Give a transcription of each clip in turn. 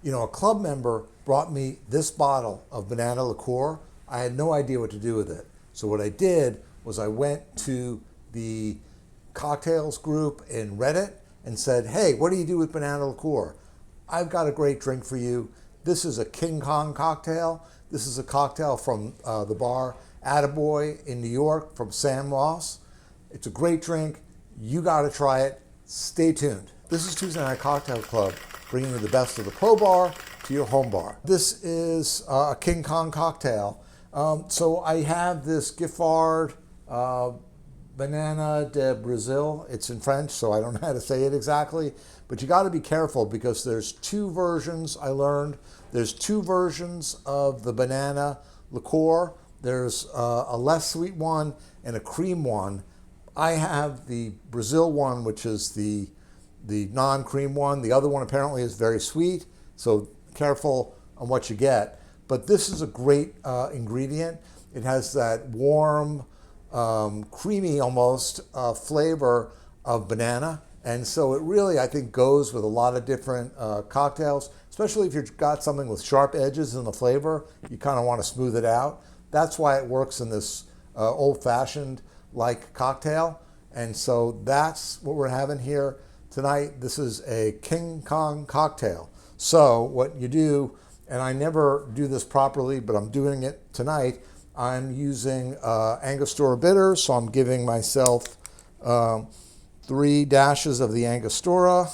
A club member brought me this bottle of banana liqueur. I had no idea what to do with it. So what I did was I went to the cocktails group in Reddit and said, hey, what do you do with banana liqueur? I've got a great drink for you. This is a King Kong cocktail. This is a cocktail from the bar Attaboy in New York from Sam Ross. It's a great drink. You got to try it. Stay tuned. This is Tuesday Night Cocktail Club, bringing you the best of the pro bar to your home bar. This is a King Kong cocktail. So I have this Giffard Banana de Brazil. It's in French, so I don't know how to say it exactly. But you got to be careful because there's two versions I learned. There's two versions of the banana liqueur. There's a less sweet one and a cream one. I have the Brazil one, which is the non-cream one. The other one apparently is very sweet, so careful on what you get. But this is a great ingredient. It has that warm, creamy almost flavor of banana. And so it really, I think, goes with a lot of different cocktails, especially if you've got something with sharp edges in the flavor. You kind of want to smooth it out. That's why it works in this old-fashioned like cocktail. And so that's what we're having here tonight. This is a King Kong cocktail. So what you do, and I never do this properly, but I'm doing it tonight, I'm using Angostura bitters, so I'm giving myself 3 dashes of the Angostura,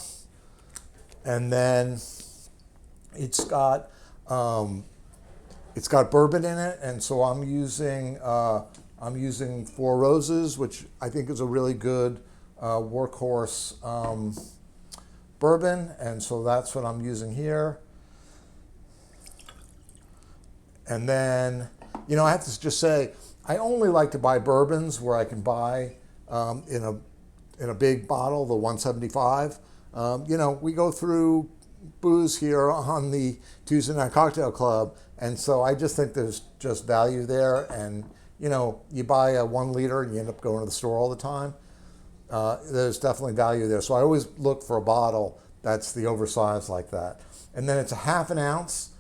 and then it's got bourbon in it, and so I'm using Four Roses, which I think is a really good workhorse bourbon, and so that's what I'm using here. And then, I have to just say, I only like to buy bourbons where I can buy in a big bottle, the 175. We go through booze here on the Tuesday Night Cocktail Club, and so I just think there's just value there. And you buy a 1 liter and you end up going to the store all the time. There's definitely value there. So I always look for a bottle that's the oversized like that. And then it's a half an ounce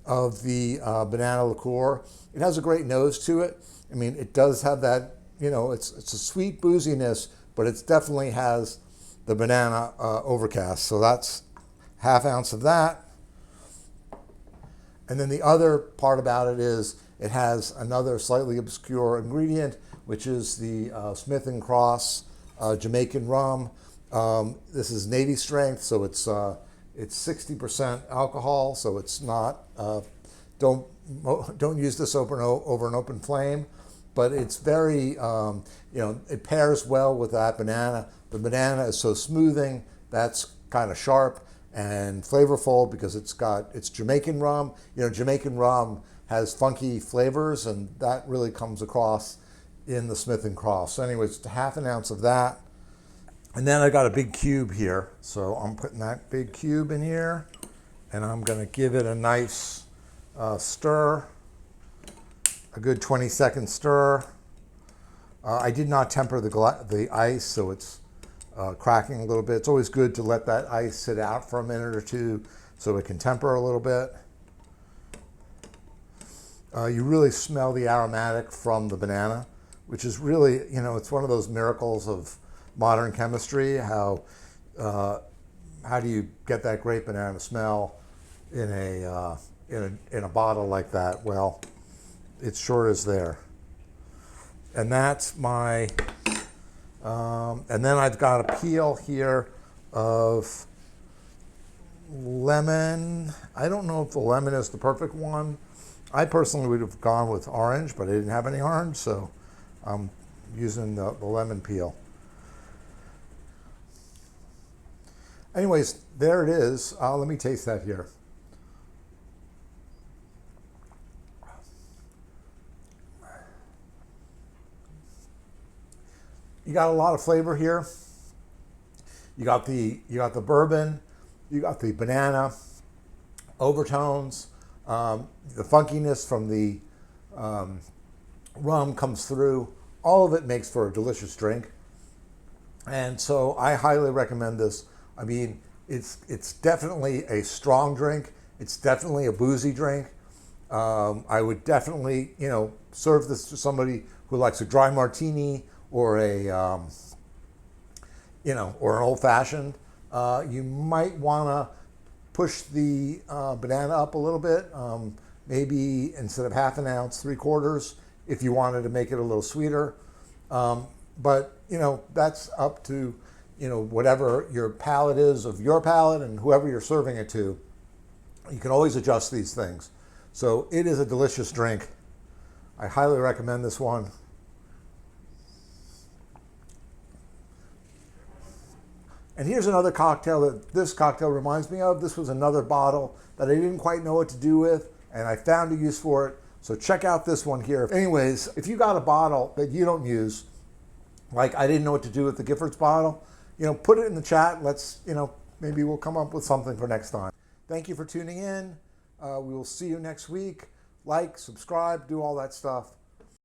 of the banana liqueur. It has a great nose to it. I mean, it does have that, it's a sweet booziness, but it definitely has the banana overcast. So that's half ounce of that. And then the other part about it is it has another slightly obscure ingredient, which is the Smith & Cross Jamaican rum. This is Navy strength, so it's 60% alcohol, so it's not, don't use this over an open flame, but it's very, it pairs well with that banana. The banana is so smoothing, that's kind of sharp and flavorful because it's Jamaican rum. Jamaican rum has funky flavors, and that really comes across in the Smith & Cross. So anyways, it's a half an ounce of that. And then I got a big cube here. So I'm putting that big cube in here, and I'm gonna give it a nice stir, a good 20-second stir. I did not temper the ice, so it's cracking a little bit. It's always good to let that ice sit out for a minute or two so it can temper a little bit. You really smell the aromatic from the banana, which is really, it's one of those miracles of modern chemistry. How do you get that great banana smell in a bottle like that? Well, it sure is there. And that's my, and then I've got a peel here of lemon. I don't know if the lemon is the perfect one. I personally would have gone with orange, but I didn't have any orange, so I'm using the lemon peel. Anyways, there it is. Let me taste that here. You got a lot of flavor here. You got the bourbon, you got the banana overtones. The funkiness from the rum comes through. All of it makes for a delicious drink. And so I highly recommend this. I mean, It's definitely a strong drink. It's definitely a boozy drink. I would definitely, serve this to somebody who likes a dry martini or or an old fashioned. You might want to push the banana up a little bit. Maybe instead of half an ounce, 3/4, if you wanted to make it a little sweeter. But that's up to whatever your palate is of your palate and whoever you're serving it to. You can always adjust these things. So it is a delicious drink. I highly recommend this one. And here's another cocktail that this cocktail reminds me of. This was another bottle that I didn't quite know what to do with, and I found a use for it. So check out this one here. Anyways, if you got a bottle that you don't use, like I didn't know what to do with the Giffords bottle, put it in the chat. Let's, maybe we'll come up with something for next time. Thank you for tuning in. We will see you next week. Like, subscribe, do all that stuff.